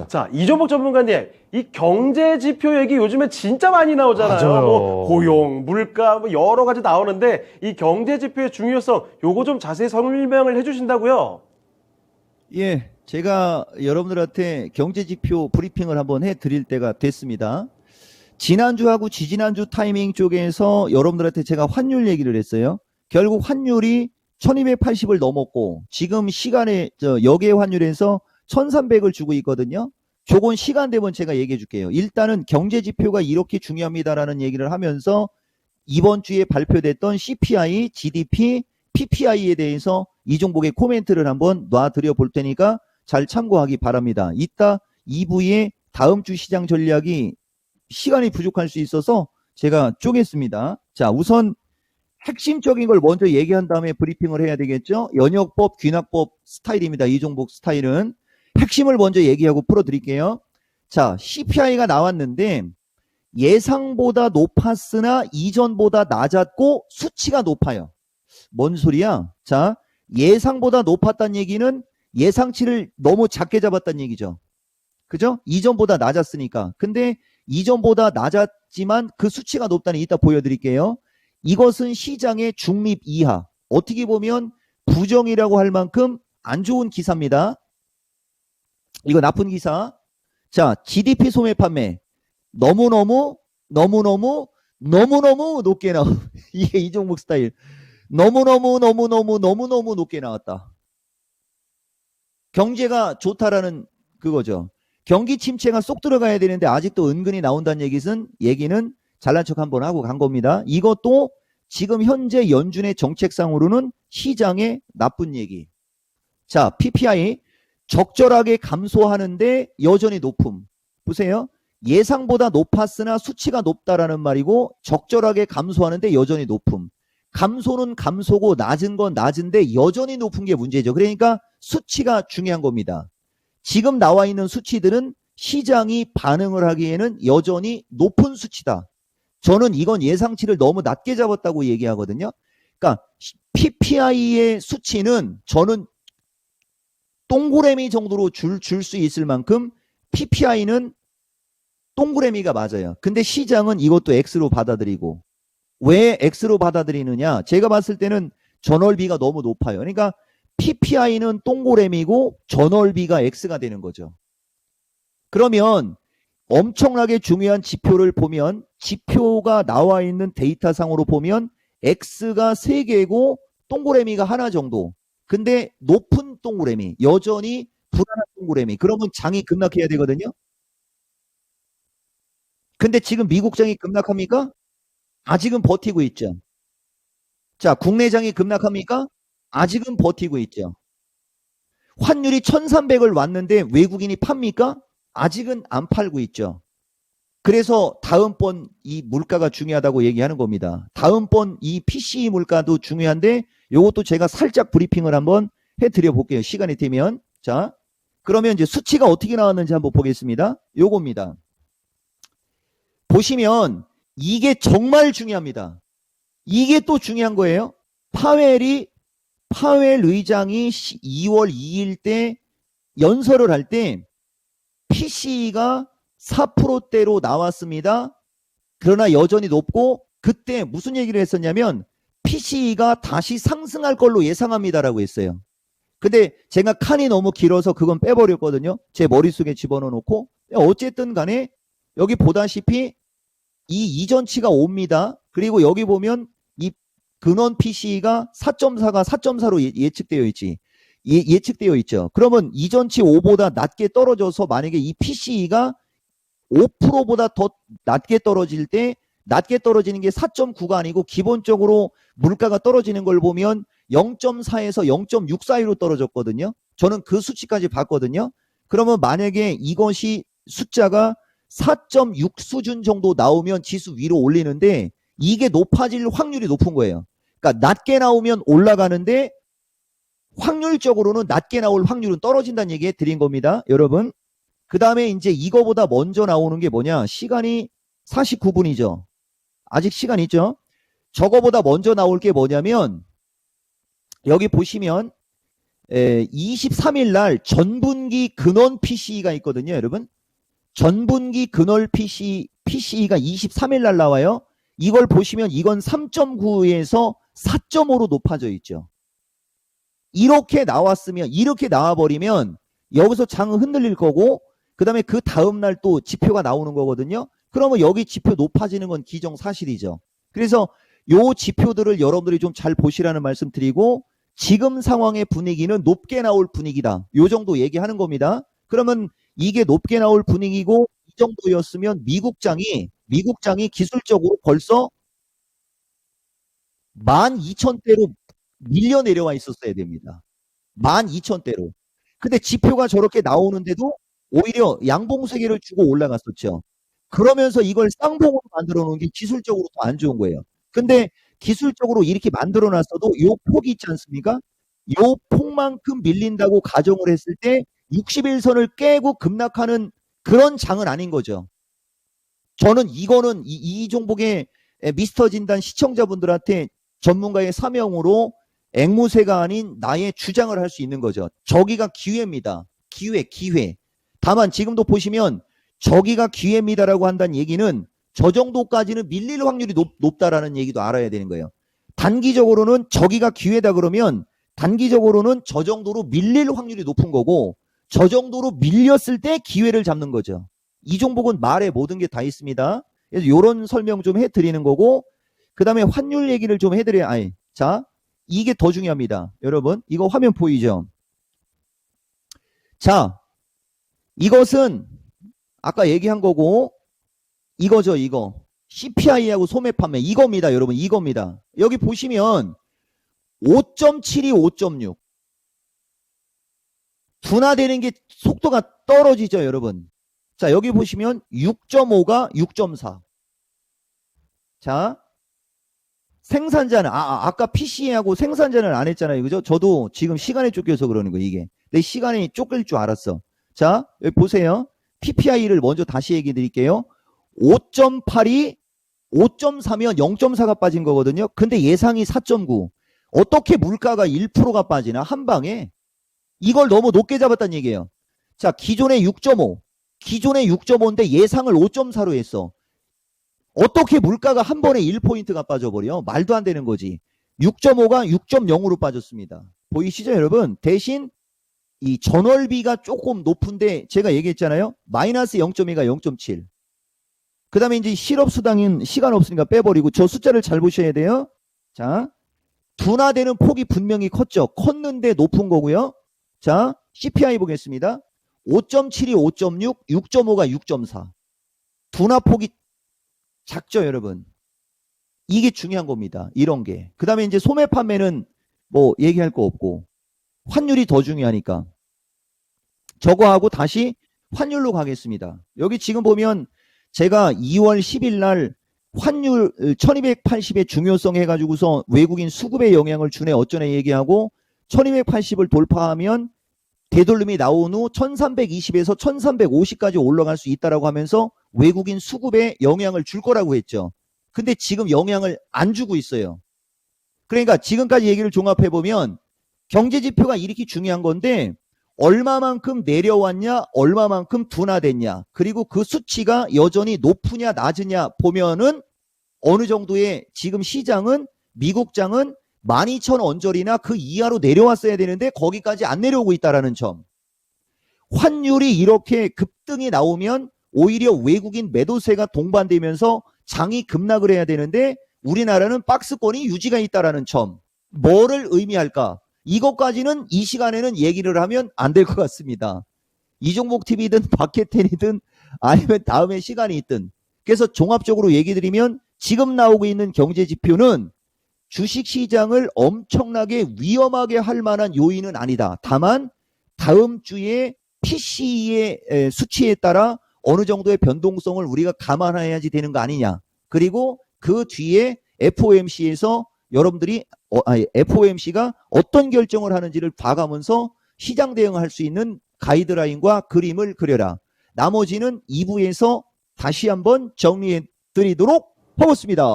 자, 이종복 전문가님, 이 경제 지표 얘기 요즘에 진짜 많이 나오잖아요. 맞아요. 뭐 고용, 물가, 뭐 여러 가지 나오는데 이 경제 지표의 중요성, 요거 좀 자세히 설명을 해주신다고요? 예, 제가 여러분들한테 경제지표 브리핑을 한번 해드릴 때가 됐습니다. 지난주하고 지지난주 타이밍 쪽에서 여러분들한테 제가 환율 얘기를 했어요. 결국 환율이 1280을 넘었고 지금 시간에 역외 환율에서 1300을 주고 있거든요. 조금 시간 되면 제가 얘기해 줄게요. 일단은 경제지표가 이렇게 중요합니다라는 얘기를 하면서 이번 주에 발표됐던 CPI, GDP, PPI에 대해서 이종복의 코멘트를 한번 놔드려 볼 테니까 잘 참고하기 바랍니다. 이따 2부에 다음 주 시장 전략이 시간이 부족할 수 있어서 제가 쪼갰습니다. 자, 우선 핵심적인 걸 먼저 얘기한 다음에 브리핑을 해야 되겠죠. 연역법, 귀납법 스타일입니다. 이종복 스타일은. 핵심을 먼저 얘기하고 풀어드릴게요. 자, CPI가 나왔는데 예상보다 높았으나 이전보다 낮았고 수치가 높아요. 뭔 소리야? 자, 예상보다 높았다는 얘기는 예상치를 너무 작게 잡았다는 얘기죠. 그죠? 이전보다 낮았으니까. 근데 이전보다 낮았지만 그 수치가 높다는 이따 보여드릴게요. 이것은 시장의 중립 이하. 어떻게 보면 부정이라고 할 만큼 안 좋은 기사입니다. 이거 나쁜 기사. 자, GDP 소매 판매. 너무너무 높게 나와. 이게 이종목 스타일. 너무너무 높게 나왔다. 경제가 좋다라는 그거죠. 경기 침체가 쏙 들어가야 되는데 아직도 은근히 나온다는 얘기는 잘난 척 한번 하고 간 겁니다. 이것도 지금 현재 연준의 정책상으로는 시장의 나쁜 얘기. 자, PPI 적절하게 감소하는데 여전히 높음. 보세요. 예상보다 높았으나 수치가 높다라는 말이고 적절하게 감소하는데 여전히 높음. 감소는 감소고 낮은 건 낮은데 여전히 높은 게 문제죠. 그러니까 수치가 중요한 겁니다. 지금 나와 있는 수치들은 시장이 반응을 하기에는 여전히 높은 수치다. 저는 이건 예상치를 너무 낮게 잡았다고 얘기하거든요. 그러니까 PPI의 수치는 저는 동그라미 정도로 줄 수 있을 만큼 PPI는 동그라미가 맞아요. 근데 시장은 이것도 X로 받아들이고 왜 X로 받아들이느냐? 제가 봤을 때는 전월비가 너무 높아요. 그러니까 PPI는 동그라미고 전월비가 X가 되는 거죠. 그러면 엄청나게 중요한 지표를 보면 지표가 나와 있는 데이터상으로 보면 X가 3개고 동그라미가 하나 정도. 근데 높은 동그라미, 여전히 불안한 동그라미. 그러면 장이 급락해야 되거든요. 근데 지금 미국장이 급락합니까? 아직은 버티고 있죠. 자, 국내장이 급락합니까? 아직은 버티고 있죠. 환율이 1300을 왔는데 외국인이 팝니까? 아직은 안 팔고 있죠. 그래서 다음번 이 물가가 중요하다고 얘기하는 겁니다. 다음번 이 PCE 물가도 중요한데 이것도 제가 살짝 브리핑을 한번 해드려 볼게요. 시간이 되면. 자, 그러면 이제 수치가 어떻게 나왔는지 한번 보겠습니다. 요겁니다. 보시면 이게 정말 중요합니다. 이게 또 중요한 거예요. 파웰 의장이 2월 2일 때 연설을 할 때 PCE가 4%대로 나왔습니다. 그러나 여전히 높고 그때 무슨 얘기를 했었냐면 PCE가 다시 상승할 걸로 예상합니다라고 했어요. 근데 제가 칸이 너무 길어서 그건 빼버렸거든요. 제 머릿속에 집어넣어놓고 어쨌든 간에 여기 보다시피 이 이전치가 옵니다. 그리고 여기 보면 이 근원 PCE가 4.4가 4.4로 예측되어 있지. 예측되어 있죠. 그러면 이전치 5보다 낮게 떨어져서 만약에 이 PCE가 5%보다 더 낮게 떨어질 때 낮게 떨어지는 게 4.9가 아니고 기본적으로 물가가 떨어지는 걸 보면 0.4에서 0.6 사이로 떨어졌거든요. 저는 그 수치까지 봤거든요. 그러면 만약에 이것이 숫자가 4.6 수준 정도 나오면 지수 위로 올리는데 이게 높아질 확률이 높은 거예요. 그러니까 낮게 나오면 올라가는데 확률적으로는 낮게 나올 확률은 떨어진다는 얘기 드린 겁니다. 여러분. 그 다음에 이제 이거보다 먼저 나오는 게 뭐냐. 시간이 49분이죠. 아직 시간 있죠. 저거보다 먼저 나올 게 뭐냐면 여기 보시면 23일 날 전분기 근원 PCE가 있거든요, 여러분. 전분기 근원 PCE가 23일 날 나와요. 이걸 보시면 이건 3.9에서 4.5로 높아져 있죠. 이렇게 나왔으면, 이렇게 나와버리면 여기서 장은 흔들릴 거고, 그 다음에 그 다음날 또 지표가 나오는 거거든요. 그러면 여기 지표 높아지는 건 기정사실이죠. 그래서 요 지표들을 여러분들이 좀 잘 보시라는 말씀 드리고, 지금 상황의 분위기는 높게 나올 분위기다. 요 정도 얘기하는 겁니다. 그러면 이게 높게 나올 분위기고 이 정도였으면 미국장이 기술적으로 벌써 12,000대로 밀려 내려와 있었어야 됩니다. 12,000대로. 근데 지표가 저렇게 나오는데도 오히려 양봉세계를 주고 올라갔었죠. 그러면서 이걸 쌍봉으로 만들어 놓은 게 기술적으로 더 안 좋은 거예요. 근데 기술적으로 이렇게 만들어 놨어도 요 폭이 있지 않습니까? 요 폭만큼 밀린다고 가정을 했을 때 60일선을 깨고 급락하는 그런 장은 아닌 거죠. 저는 이거는 이 종목의 미스터 진단 시청자분들한테 전문가의 사명으로 앵무새가 아닌 나의 주장을 할 수 있는 거죠. 저기가 기회입니다. 기회. 다만 지금도 보시면 저기가 기회입니다라고 한다는 얘기는 저 정도까지는 밀릴 확률이 높다라는 얘기도 알아야 되는 거예요. 단기적으로는 저기가 기회다 그러면 단기적으로는 저 정도로 밀릴 확률이 높은 거고 저 정도로 밀렸을 때 기회를 잡는 거죠. 이 종목은 말에 모든 게 다 있습니다. 그래서 이런 설명 좀 해드리는 거고 그 다음에 환율 얘기를 좀 해드려야 자 이게 더 중요합니다. 여러분 이거 화면 보이죠? 자 이것은 아까 얘기한 거고 이거죠 이거 CPI하고 소매 판매 이겁니다 여러분 이겁니다. 여기 보시면 5.72 5.6 둔화되는 게 속도가 떨어지죠 여러분. 자 여기 보시면 6.5가 6.4 자 생산자는 아까 PC하고 생산자는 안 했잖아요 그죠? 저도 지금 시간에 쫓겨서 그러는 거예요 이게 내 시간이 쫓길 줄 알았어. 자 여기 보세요 PPI를 먼저 다시 얘기해 드릴게요. 5.8이 5.4면 0.4가 빠진 거거든요. 근데 예상이 4.9 어떻게 물가가 1%가 빠지나 한 방에 이걸 너무 높게 잡았다는 얘기예요. 자 기존의 6.5인데 예상을 5.4로 했어. 어떻게 물가가 한 번에 1포인트가 빠져버려? 말도 안 되는 거지. 6.5가 6.0으로 빠졌습니다. 보이시죠 여러분? 대신 이 전월비가 조금 높은데 제가 얘기했잖아요. 마이너스 0.2가 0.7. 그 다음에 이제 실업수당인 시간 없으니까 빼버리고 저 숫자를 잘 보셔야 돼요. 자 둔화되는 폭이 분명히 컸는데 높은 거고요. 자 CPI 보겠습니다. 5.72 5.6 6.5가 6.4 둔화폭이 작죠 여러분. 이게 중요한 겁니다. 이런 게. 그 다음에 이제 소매 판매는 뭐 얘기할 거 없고 환율이 더 중요하니까 저거하고 다시 환율로 가겠습니다. 여기 지금 보면 제가 2월 10일 날 환율 1280의 중요성 해가지고서 외국인 수급에 영향을 주네 어쩌네 얘기하고 1280을 돌파하면 되돌림이 나온 후 1320에서 1350까지 올라갈 수 있다라고 하면서 외국인 수급에 영향을 줄 거라고 했죠. 근데 지금 영향을 안 주고 있어요. 그러니까 지금까지 얘기를 종합해 보면 경제지표가 이렇게 중요한 건데 얼마만큼 내려왔냐 얼마만큼 둔화됐냐 그리고 그 수치가 여전히 높으냐 낮으냐 보면은 어느 정도의 지금 시장은 미국장은 12,000 언저리나 그 이하로 내려왔어야 되는데 거기까지 안 내려오고 있다는 점. 환율이 이렇게 급등이 나오면 오히려 외국인 매도세가 동반되면서 장이 급락을 해야 되는데 우리나라는 박스권이 유지가 있다는 점. 뭐를 의미할까? 이것까지는 이 시간에는 얘기를 하면 안 될 것 같습니다. 이종목TV든 박혜텐이든 아니면 다음에 시간이 있든. 그래서 종합적으로 얘기 드리면 지금 나오고 있는 경제지표는 주식시장을 엄청나게 위험하게 할 만한 요인은 아니다. 다만 다음 주에 PC의 수치에 따라 어느 정도의 변동성을 우리가 감안해야지 되는 거 아니냐. 그리고 그 뒤에 FOMC에서 여러분들이 FOMC가 어떤 결정을 하는지를 봐가면서 시장 대응할 수 있는 가이드라인과 그림을 그려라. 나머지는 2부에서 다시 한번 정리해 드리도록 하겠습니다.